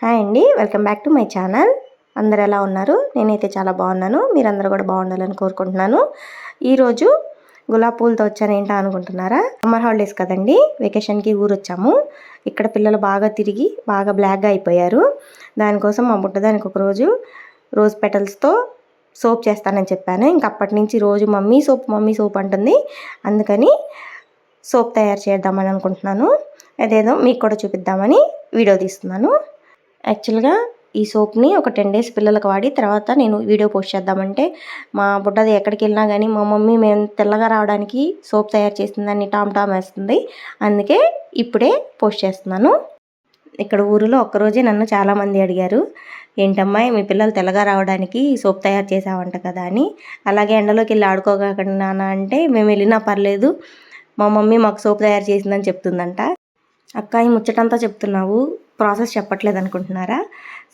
Hi అండి, welcome back to my channel. అందరు ఎలా ఉన్నారు? నేనైతే చాలా బాగున్నాను. మీరందరూ కూడా బాగుండాలని కోరుకుంటున్నాను. ఈరోజు గులాబీ పూలతో వచ్చాను ఏంటా అనుకుంటున్నారా? సమ్మర్ హాలిడేస్ కదండి, వెకేషన్కి ఊరు వచ్చాము. ఇక్కడ పిల్లలు బాగా తిరిగి బాగా బ్లాక్గా అయిపోయారు. దానికోసం మా బుట్టదానికి ఒకరోజు రోజ్ పెటల్స్తో సోప్ చేస్తానని చెప్పాను. ఇంక అప్పటి నుంచి రోజు మమ్మీ సోప్ అంటుంది. అందుకని సోప్ తయారు చేద్దామని అనుకుంటున్నాను. అదేదో మీకు కూడా చూపిద్దామని వీడియో తీస్తున్నాను. యాక్చువల్గా ఈ సోప్ని ఒక 10 days పిల్లలకు వాడి తర్వాత నేను వీడియో పోస్ట్ చేద్దామంటే మా బుడ్డది ఎక్కడికి వెళ్ళినా కానీ మా మమ్మీ మేము తెల్లగా రావడానికి సోప్ తయారు చేసిందని టామ్ వేస్తుంది. అందుకే ఇప్పుడే పోస్ట్ చేస్తున్నాను. ఇక్కడ ఊరిలో ఒక్కరోజే నన్ను చాలామంది అడిగారు, ఏంటమ్మాయి మీ పిల్లలు తెల్లగా రావడానికి సోప్ తయారు చేసావంట కదా అని. అలాగే ఎండలోకి వెళ్ళి ఆడుకోకండి నాన్న అంటే, మేము వెళ్ళినా పర్లేదు మా మమ్మీ మాకు సోప్ తయారు చేసిందని చెప్తుందంట. అక్క ఈ ముచ్చటంతా చెప్తున్నావు, ప్రాసెస్ చెప్పట్లేదు అనుకుంటున్నారా?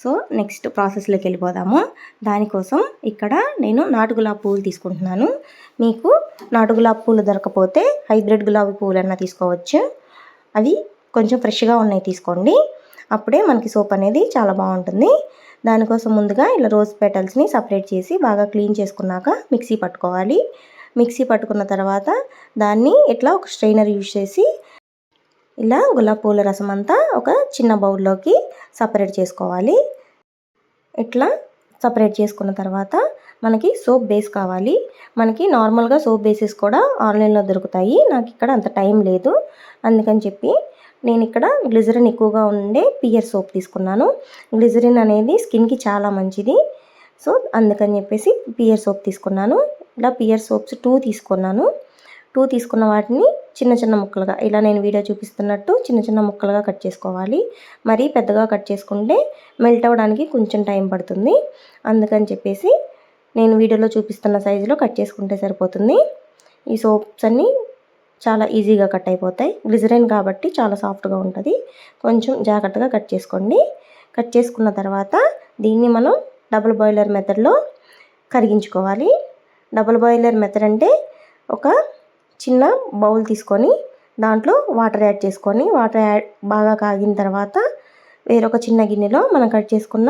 సో నెక్స్ట్ ప్రాసెస్లోకి వెళ్ళిపోదాము. దానికోసం ఇక్కడ నేను నాటు గులాబీ పువ్వులు తీసుకుంటున్నాను. మీకు నాటు గులాబీ పువ్వులు దొరకపోతే హైబ్రిడ్ గులాబీ పువ్వులన్నా తీసుకోవచ్చు. అవి కొంచెం ఫ్రెష్గా ఉన్నాయి తీసుకోండి, అప్పుడే మనకి సోప్ అనేది చాలా బాగుంటుంది. దానికోసం ముందుగా ఇలా రోజ్ పెటల్స్ని సపరేట్ చేసి బాగా క్లీన్ చేసుకున్నాక మిక్సీ పట్టుకోవాలి. మిక్సీ పట్టుకున్న తర్వాత దాన్ని ఇట్లా ఒక స్ట్రైనర్ యూజ్ చేసి ఇలా గులాబీ పూల రసం అంతా ఒక చిన్న బౌల్లోకి సపరేట్ చేసుకోవాలి. ఇట్లా సపరేట్ చేసుకున్న తర్వాత మనకి సోప్ బేస్ కావాలి. మనకి నార్మల్గా సోప్ బేసెస్ కూడా ఆన్లైన్లో దొరుకుతాయి. నాకు ఇక్కడ అంత టైం లేదు, అందుకని చెప్పి నేను ఇక్కడ గ్లిజరిన్ ఎక్కువగా ఉండే పియర్ సోప్ తీసుకున్నాను. గ్లిజరిన్ అనేది స్కిన్కి చాలా మంచిది. సో అందుకని చెప్పేసి పియర్ సోప్ తీసుకున్నాను. ఇలా పియర్ సోప్స్ 2 తీసుకున్నాను. 2 తీసుకున్న వాటిని చిన్న చిన్న ముక్కలుగా ఇలా నేను వీడియో చూపిస్తున్నట్టు చిన్న చిన్న ముక్కలుగా కట్ చేసుకోవాలి. మరీ పెద్దగా కట్ చేసుకుంటే మెల్ట్ అవ్వడానికి కొంచెం టైం పడుతుంది. అందుకని చెప్పేసి నేను వీడియోలో చూపిస్తున్న సైజులో కట్ చేసుకుంటే సరిపోతుంది. ఈ సోప్స్ అన్నీ చాలా ఈజీగా కట్ అయిపోతాయి. గ్లిజరిన్ కాబట్టి చాలా సాఫ్ట్గా ఉంటుంది. కొంచెం జాగ్రత్తగా కట్ చేసుకోండి. కట్ చేసుకున్న తర్వాత దీన్ని మనం డబుల్ బాయిలర్ మెథడ్లో కరిగించుకోవాలి. డబుల్ బాయిలర్ మెథడ్ అంటే ఒక చిన్న బౌల్ తీసుకొని దాంట్లో వాటర్ యాడ్ చేసుకొని బాగా కాగిన తర్వాత వేరొక చిన్న గిన్నెలో మనం కట్ చేసుకున్న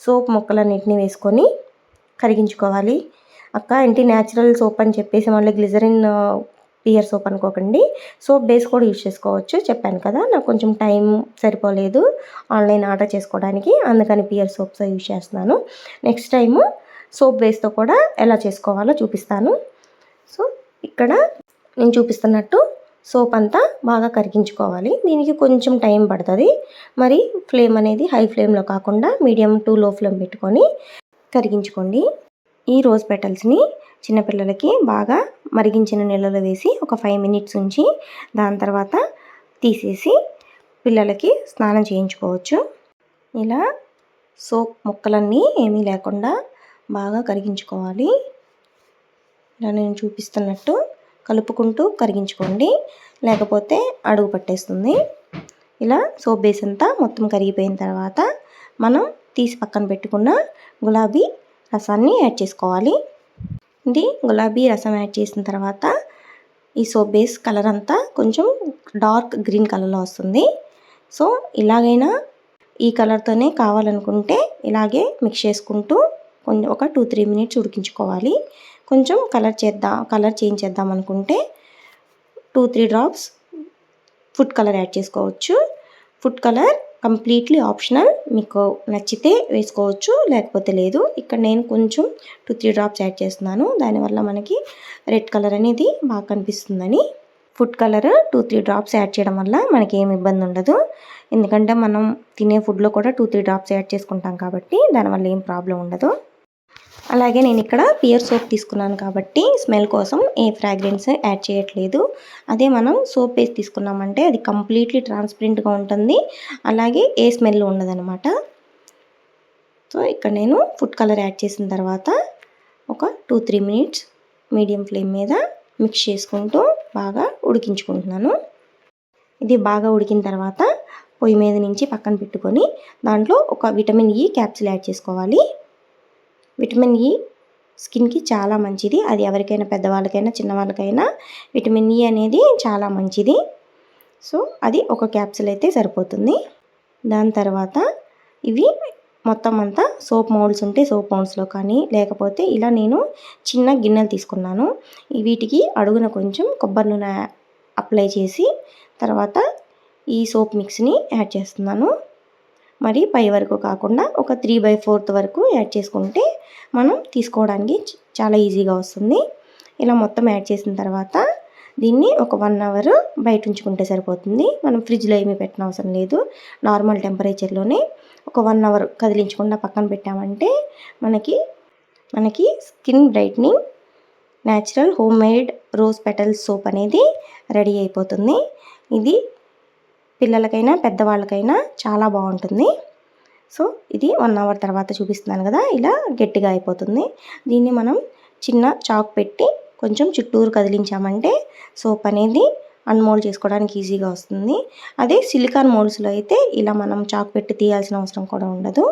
సోప్ ముక్కలన్నిటిని వేసుకొని కరిగించుకోవాలి. అక్క ఏంటి న్యాచురల్ సోప్ అని చెప్పేసి మళ్ళీ గ్లిజరిన్ పియర్ సోప్ అనుకోకండి, సోప్ బేస్ కూడా యూజ్ చేసుకోవచ్చు. చెప్పాను కదా, నాకు కొంచెం టైం సరిపోలేదు ఆన్లైన్ ఆర్డర్ చేసుకోవడానికి, అందుకని పియర్ సోప్స్ యూజ్ చేస్తున్నాను. నెక్స్ట్ టైము సోప్ బేస్తో కూడా ఎలా చేసుకోవాలో చూపిస్తాను. సో ఇక్కడ నేను చూపిస్తున్నట్టు సోప్ అంతా బాగా కరిగించుకోవాలి. దీనికి కొంచెం టైం పడుతుంది. మరి ఫ్లేమ్ అనేది హై ఫ్లేమ్లో కాకుండా మీడియం టు లో ఫ్లేమ్ పెట్టుకొని కరిగించుకోండి. ఈ రోజ్ పెటల్స్ని చిన్నపిల్లలకి బాగా మరిగించిన నీళ్ళలో వేసి ఒక 5 minutes ఉంచి దాని తర్వాత తీసేసి పిల్లలకి స్నానం చేయించుకోవచ్చు. ఇలా సోప్ ముక్కలన్నీ ఏమీ లేకుండా బాగా కరిగించుకోవాలి. ఇలా నేను చూపిస్తున్నట్టు కలుపుకుంటూ కరిగించుకోండి, లేకపోతే అడుగు పట్టేస్తుంది. ఇలా సోప్ బేస్ అంతా మొత్తం కరిగిపోయిన తర్వాత మనం తీసి పక్కన పెట్టుకున్న గులాబీ రసాన్ని యాడ్ చేసుకోవాలి. ఇది గులాబీ రసం యాడ్ చేసిన తర్వాత ఈ సోప్ బేస్ కలర్ అంతా కొంచెం డార్క్ గ్రీన్ కలర్లో వస్తుంది. సో ఇలాగైనా ఈ కలర్తోనే కావాలనుకుంటే ఇలాగే మిక్స్ చేసుకుంటూ కొంచెం ఒక 2-3 minutes ఉడికించుకోవాలి. కొంచెం కలర్ చేంజ్ చేద్దాం అనుకుంటే 2-3 drops ఫుడ్ కలర్ యాడ్ చేసుకోవచ్చు. ఫుడ్ కలర్ కంప్లీట్లీ ఆప్షనల్, మీకు నచ్చితే వేసుకోవచ్చు, లేకపోతే లేదు. ఇక్కడ నేను కొంచెం 2-3 drops యాడ్ చేస్తున్నాను, దానివల్ల మనకి రెడ్ కలర్ అనేది బాగా కనిపిస్తుందని. ఫుడ్ కలర్ 2-3 drops యాడ్ చేయడం వల్ల మనకి ఏమి ఇబ్బంది ఉండదు, ఎందుకంటే మనం తినే ఫుడ్లో కూడా 2-3 drops యాడ్ చేసుకుంటాం కాబట్టి దానివల్ల ఏం ప్రాబ్లం ఉండదు. అలాగే నేను ఇక్కడ పియర్ సోప్ తీసుకున్నాను కాబట్టి స్మెల్ కోసం ఏ ఫ్రాగ్రెన్స్ యాడ్ చేయట్లేదు. అదే మనం సోప్ బేస్ తీసుకున్నామంటే అది కంప్లీట్లీ ట్రాన్స్పరెంట్గా ఉంటుంది, అలాగే ఏ స్మెల్ ఉండదన్నమాట. సో ఇక్కడ నేను ఫుడ్ కలర్ యాడ్ చేసిన తర్వాత ఒక 2-3 minutes మీడియం ఫ్లేమ్ మీద మిక్స్ చేసుకుంటూ బాగా ఉడికించుకుంటున్నాను. ఇది బాగా ఉడికిన తర్వాత పొయ్యి మీద నుంచి పక్కన పెట్టుకొని దాంట్లో ఒక విటమిన్ E క్యాప్సూల్ యాడ్ చేసుకోవాలి. విటమిన్ E స్కిన్కి చాలా మంచిది. అది ఎవరికైనా పెద్దవాళ్ళకైనా చిన్నవాళ్ళకైనా విటమిన్ E అనేది చాలా మంచిది. సో అది ఒక క్యాప్సూల్ అయితే సరిపోతుంది. దాని తర్వాత ఇవి మొత్తం అంతా సోప్ మౌల్డ్స్ ఉంటే సోప్ మౌల్డ్స్లో కానీ, లేకపోతే ఇలా నేను చిన్న గిన్నెలు తీసుకున్నాను. వీటికి అడుగున కొంచెం కొబ్బరి నూనె అప్లై చేసి తర్వాత ఈ సోప్ మిక్స్ని యాడ్ చేస్తున్నాను. మరి పై వరకు కాకుండా ఒక 3/4 వరకు యాడ్ చేసుకుంటే మనం తీసుకోవడానికి చాలా ఈజీగా వస్తుంది. ఇలా మొత్తం యాడ్ చేసిన తర్వాత దీన్ని ఒక 1 అవర్ బయట ఉంచుకుంటే సరిపోతుంది. మనం ఫ్రిడ్జ్లో ఏమీ పెట్టిన అవసరం లేదు. నార్మల్ టెంపరేచర్లోనే ఒక 1 అవర్ కదిలించకుండా పక్కన పెట్టామంటే మనకి skin brightening natural home made rose petals soap అనేది రెడీ అయిపోతుంది. ఇది పిల్లలకైనా పెద్దవాళ్ళకైనా చాలా బాగుంటుంది. సో ఇది 1 అవర్ తర్వాత చూపిస్తున్నాను కదా, ఇలా గట్టిగా అయిపోతుంది. దీన్ని మనం చిన్న చాక్ పెట్టి కొంచెం చుట్టూరు కదిలించామంటే సోప్ అనేది అన్మోల్డ్ చేసుకోవడానికి ఈజీగా వస్తుంది. అదే సిలికాన్ మోల్డ్స్లో అయితే ఇలా మనం చాక్ పెట్టి తీయాల్సిన అవసరం కూడా ఉండదు.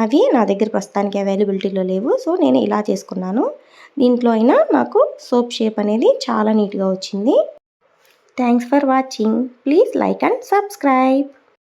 అవి నా దగ్గర ప్రస్తుతానికి అవైలబిలిటీలో లేవు. సో నేను ఇలా చేసుకున్నాను. దీంట్లో అయినా నాకు సోప్ షేప్ అనేది చాలా నీట్గా వచ్చింది. Thanks for watching. Please like and subscribe.